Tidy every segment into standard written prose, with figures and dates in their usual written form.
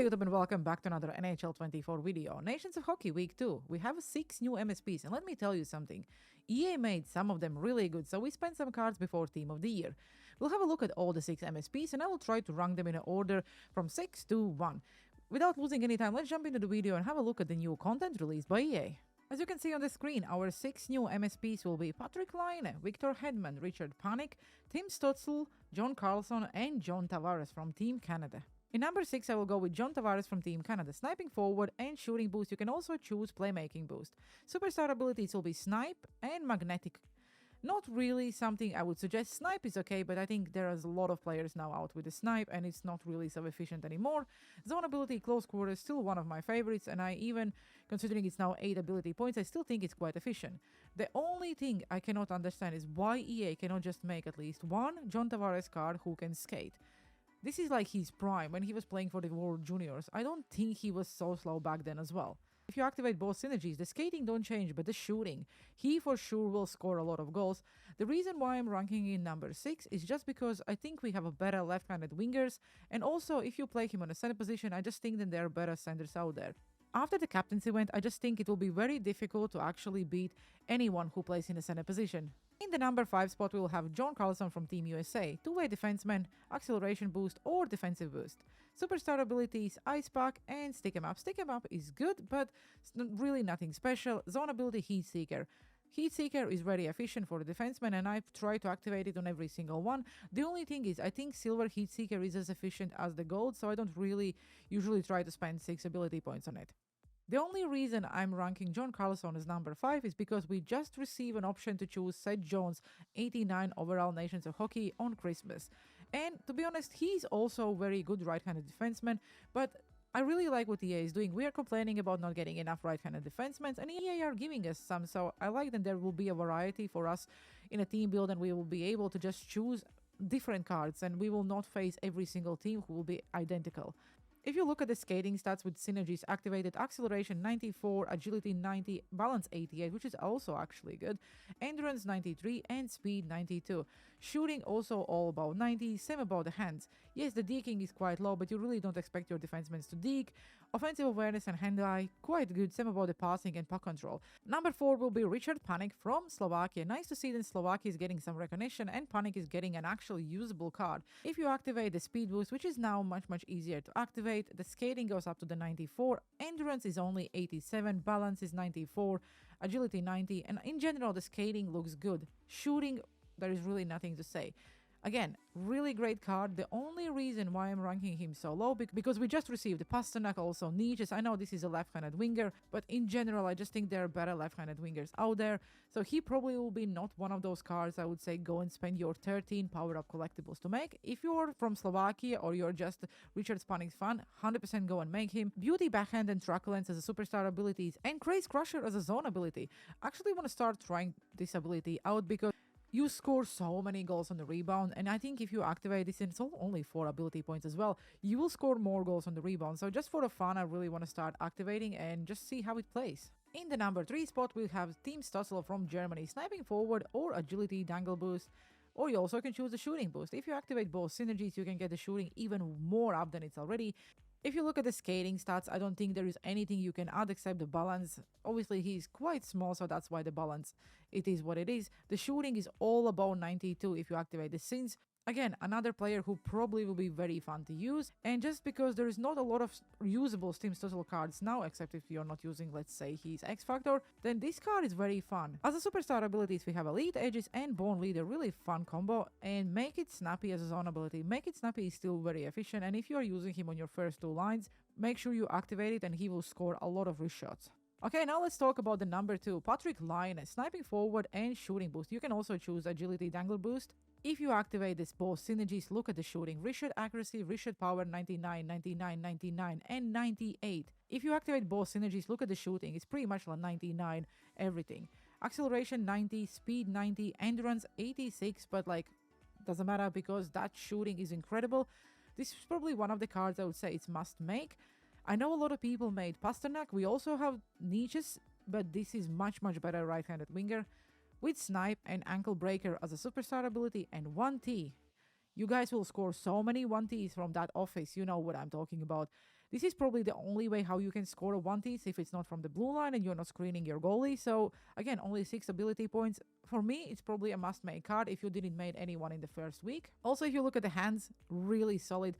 YouTube and welcome back to another NHL 24 video. Nations of Hockey Week 2. We have 6 new MSPs and let me tell you something. EA made some of them really good, so we spent some cards before Team of the Year. We'll have a look at all the 6 MSPs and I will try to rank them in an order from 6 to 1. Without losing any time, let's jump into the video and have a look at the new content released by EA. As you can see on the screen, our 6 new MSPs will be Patrik Laine, Victor Hedman, Richard Panik, Tim Stützle, John Carlson and John Tavares from Team Canada. In number 6, I will go with John Tavares from Team Canada. Sniping forward and shooting boost. You can also choose playmaking boost. Superstar abilities will be Snipe and Magnetic. Not really something I would suggest. Snipe is okay, but I think there is a lot of players now out with the Snipe and it's not really so efficient anymore. Zone ability, Close Quarters, still one of my favorites, and I even, considering it's now 8 ability points, I still think it's quite efficient. The only thing I cannot understand is why EA cannot just make at least one John Tavares card who can skate. This is like his prime, when he was playing for the World Juniors. I don't think he was so slow back then as well. If you activate both synergies, the skating don't change, but the shooting, he for sure will score a lot of goals. The reason why I'm ranking in number 6 is just because I think we have a better left-handed wingers, and also if you play him on a center position, I just think that there are better centers out there. After the captaincy went, I just think it will be very difficult to actually beat anyone who plays in a center position. In the number 5 spot, we will have John Carlson from Team USA, two-way defenseman, acceleration boost or defensive boost. Superstar abilities, Ice Pack and Stick 'em Up. Stick 'em Up is good, but really nothing special. Zone ability, Heat Seeker. Heat Seeker is very efficient for the defenseman and I've tried to activate it on every single one. The only thing is I think Silver Heat Seeker is as efficient as the Gold, so I don't really usually try to spend 6 ability points on it. The only reason I'm ranking John Carlson as number 5 is because we just received an option to choose Seth Jones 89 overall Nations of Hockey on Christmas. And to be honest, he's also a very good right-handed defenseman, but I really like what EA is doing. We are complaining about not getting enough right-handed defensemen, and EA are giving us some, so I like that there will be a variety for us in a team build and we will be able to just choose different cards and we will not face every single team who will be identical. If you look at the skating stats with synergies activated, acceleration 94, agility 90, balance 88, which is also actually good, endurance 93 and speed 92. Shooting also all about 90, same about the hands. Yes, the deking is quite low, but you really don't expect your defensemen to deke. Offensive awareness and hand-eye, quite good, same about the passing and puck control. Number 4 will be Richard Panik from Slovakia. Nice to see that Slovakia is getting some recognition and Panik is getting an actual usable card. If you activate the speed boost, which is now much easier to activate, the skating goes up to the 94, endurance is only 87, balance is 94, agility 90, and in general the skating looks good. Shooting, there is really nothing to say. Again, really great card. The only reason why I'm ranking him so low, because we just received the Pasternak, also Niches. I know this is a left-handed winger, but in general I just think there are better left-handed wingers out there. So he probably will be not one of those cards I would say go and spend your 13 power-up collectibles to make. If you're from Slovakia or you're just Richard Panik's fan, 100% go and make him. Beauty Backhand and Truculence as a superstar abilities and Craze Crusher as a zone ability. I actually want to start trying this ability out because you score so many goals on the rebound, and I think if you activate this, and it's only 4 ability points as well, you will score more goals on the rebound. So just for the fun, I really want to start activating and just see how it plays. In the number 3 spot, we'll have Tim Stützle from Germany, sniping forward or agility dangle boost. Or you also can choose the shooting boost. If you activate both synergies, you can get the shooting even more up than it's already. If you look at the skating stats, I don't think there is anything you can add except the balance. Obviously, he's quite small, so that's why the balance, it is what it is. The shooting is all about 92 if you activate the Sins. Again, another player who probably will be very fun to use, and just because there is not a lot of usable Tim Stützle cards now, except if you're not using, let's say, his X-Factor, then this card is very fun. As a superstar abilities, we have Elite Edges and Born Leader, really fun combo, and Make It Snappy as a zone ability. Make It Snappy is still very efficient, and if you are using him on your first 2 lines, make sure you activate it and he will score a lot of wrist shots. Okay, now let's talk about the number 2, Patrik Laine, sniping forward and shooting boost. You can also choose agility dangler boost. If you activate this both synergies, look at the shooting. Wrist shot accuracy, wrist shot power 99, 99, 99, and 98. If you activate both synergies, look at the shooting. It's pretty much like 99, everything. Acceleration 90, speed 90, endurance 86, but like, doesn't matter because that shooting is incredible. This is probably one of the cards I would say it's must make. I know a lot of people made Pasternak. We also have Niches, but this is much better right-handed winger. With Snipe and Ankle Breaker as a superstar ability and 1T. You guys will score so many 1Ts from that office, you know what I'm talking about. This is probably the only way how you can score a 1-Ts if it's not from the blue line and you're not screening your goalie. So again, only 6 ability points. For me, it's probably a must-make card if you didn't make anyone in the first week. Also, if you look at the hands, really solid.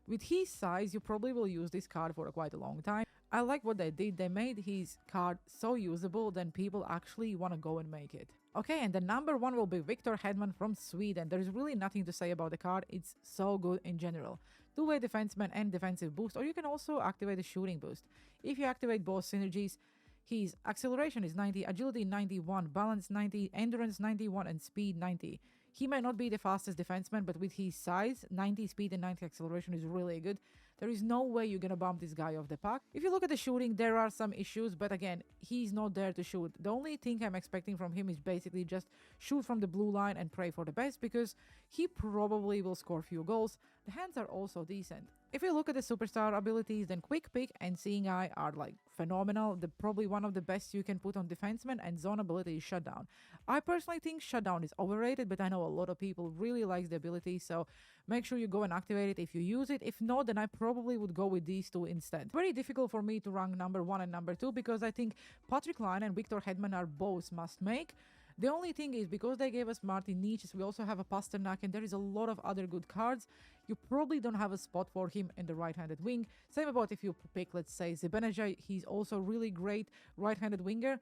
With his size, you probably will use this card for quite a long time. I like what they did. They made his card so usable that people actually want to go and make it. Okay, and the number 1 will be Victor Hedman from Sweden. There's really nothing to say about the card. It's so good in general. Two-way defenseman and defensive boost, or you can also activate a shooting boost. If you activate both synergies, his acceleration is 90, agility 91, balance 90, endurance 91, and speed 90. He might not be the fastest defenseman, but with his size, 90 speed and 90 acceleration is really good. There is no way you're gonna bump this guy off the puck. If you look at the shooting, there are some issues, but again, he's not there to shoot. The only thing I'm expecting from him is basically just shoot from the blue line and pray for the best, because he probably will score few goals. The hands are also decent. If you look at the superstar abilities, then Quick Pick and Seeing Eye are like phenomenal. They're probably one of the best you can put on defenseman, and zone ability is Shutdown. I personally think Shutdown is overrated, but I know a lot of people really like the ability, so make sure you go and activate it if you use it. If not, then I probably would go with these two instead. Very difficult for me to rank number 1 and number 2, because I think Patrick Laine and Victor Hedman are both must make. The only thing is, because they gave us Martin Niches, we also have a Pasternak, and there is a lot of other good cards. You probably don't have a spot for him in the right-handed wing. Same about if you pick, let's say, Zibanejad. He's also really great right-handed winger.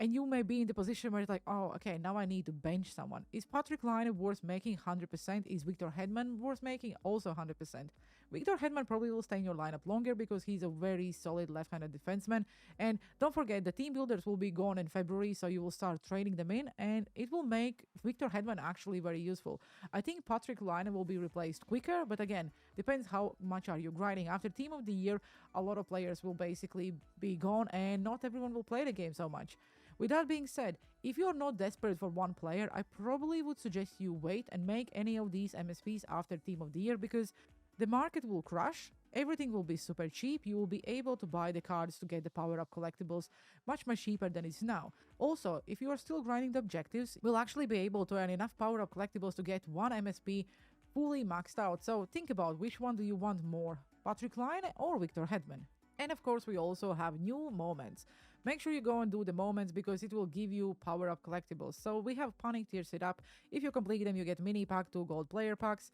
And you may be in the position where it's like, oh, okay, now I need to bench someone. Is Patrick Laine worth making 100%? Is Victor Hedman worth making also 100%? Victor Hedman probably will stay in your lineup longer because he's a very solid left-handed defenseman. And don't forget, the team builders will be gone in February, so you will start trading them in, and it will make Victor Hedman actually very useful. I think Patrick Laine will be replaced quicker, but again, depends how much are you grinding. After Team of the Year, a lot of players will basically be gone, and not everyone will play the game so much. With that being said, if you're not desperate for one player, I probably would suggest you wait and make any of these MSPs after Team of the Year, because the market will crash, everything will be super cheap, you will be able to buy the cards to get the power-up collectibles much cheaper than it's now. Also, if you are still grinding the objectives, we'll actually be able to earn enough power-up collectibles to get one MSP fully maxed out. So think about which one do you want more, Patrick Laine or Victor Hedman. And of course, we also have new moments. Make sure you go and do the moments, because it will give you power-up collectibles. So we have Panic tier set up. If you complete them, you get mini pack, 2 gold player packs.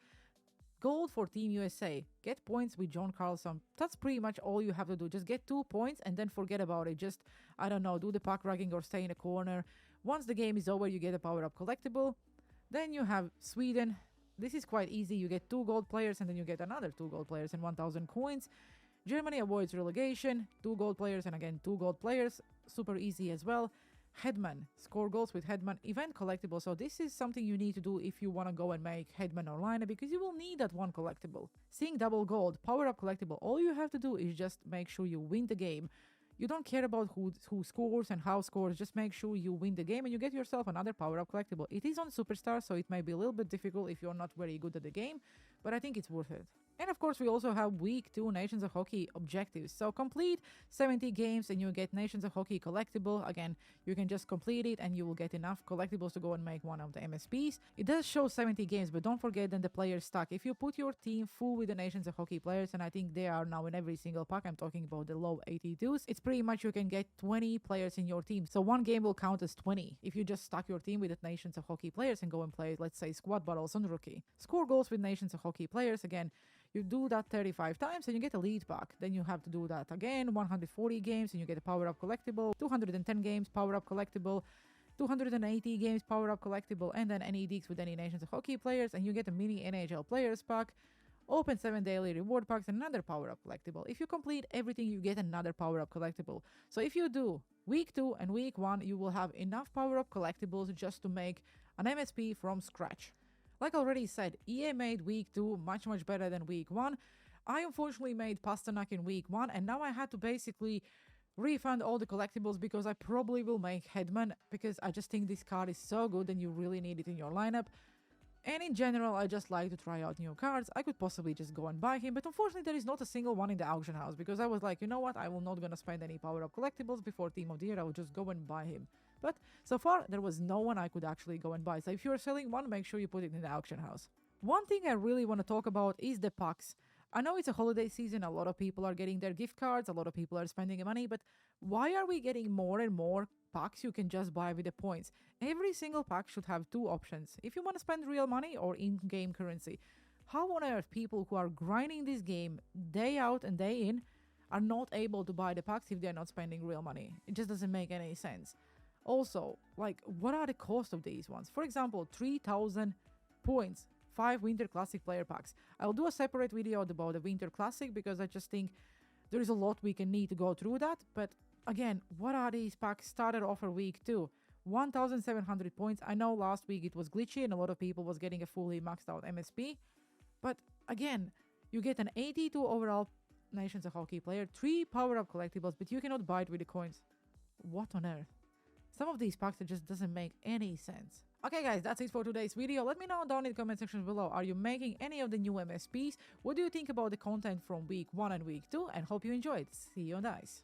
Gold for Team USA. Get points with John Carlson. That's pretty much all you have to do. Just get 2 points and then forget about it. Just, I don't know, do the puck ragging or stay in a corner. Once the game is over, you get a power-up collectible. Then you have Sweden. This is quite easy. You get 2 gold players and then you get another 2 gold players and 1,000 coins. Germany avoids relegation, 2 gold players and again 2 gold players, super easy as well. Hedman, score goals with Hedman, event collectible. So this is something you need to do if you want to go and make Hedman or Laine, because you will need that one collectible. Seeing double gold, power up collectible, all you have to do is just make sure you win the game. You don't care about who scores and how scores, just make sure you win the game and you get yourself another power up collectible. It is on Superstar, so it may be a little bit difficult if you're not very good at the game, but I think it's worth it. And of course, we also have Week 2 Nations of Hockey objectives. So complete 70 games and you get Nations of Hockey collectible. Again, you can just complete it and you will get enough collectibles to go and make one of the MSPs. It does show 70 games, but don't forget then the players stack. If you put your team full with the Nations of Hockey players, and I think they are now in every single pack, I'm talking about the low 82s, it's pretty much you can get 20 players in your team. So one game will count as 20 if you just stack your team with the Nations of Hockey players and go and play, let's say, squad battles on rookie. Score goals with Nations of Hockey players, again, you do that 35 times and you get a lead pack. Then you have to do that again, 140 games and you get a power-up collectible, 210 games, power-up collectible, 280 games, power-up collectible, and then any edicts with any Nations of Hockey players, and you get a mini NHL players pack, open 7 daily reward packs, and another power-up collectible. If you complete everything, you get another power-up collectible. So if you do Week 2 and Week 1, you will have enough power-up collectibles just to make an MSP from scratch. Like I already said, EA made Week 2 much better than Week 1. I unfortunately made Pasternak in Week 1, and now I had to basically refund all the collectibles because I probably will make Hedman, because I just think this card is so good and you really need it in your lineup. And in general, I just like to try out new cards. I could possibly just go and buy him, but unfortunately there is not a single one in the auction house, because I was like, you know what, I will not gonna spend any power-up collectibles before Team of the Year, I will just go and buy him. But so far, there was no one I could actually go and buy. So if you're selling one, make sure you put it in the auction house. One thing I really want to talk about is the pucks. I know it's a holiday season, a lot of people are getting their gift cards, a lot of people are spending money, but why are we getting more and more packs you can just buy with the points? Every single pack should have two options. If you want to spend real money or in-game currency. How on earth people who are grinding this game day out and day in are not able to buy the packs if they're not spending real money? It just doesn't make any sense. Also, like, what are the cost of these ones? For example, 3,000 points, 5 Winter Classic player packs. I'll do a separate video about the Winter Classic because I just think there is a lot we can need to go through that. But again, what are these packs? Starter offer week 2. 1,700 points. I know last week it was glitchy and a lot of people was getting a fully maxed out MSP. But again, you get an 82 overall Nations of Hockey player, 3 power-up collectibles, but you cannot buy it with the coins. What on earth? Some of these packs, it just doesn't make any sense. Okay guys, that's it for today's video. Let me know down in the comment section below. Are you making any of the new MSPs? What do you think about the content from week 1 and week 2? And hope you enjoyed. See you on the ice.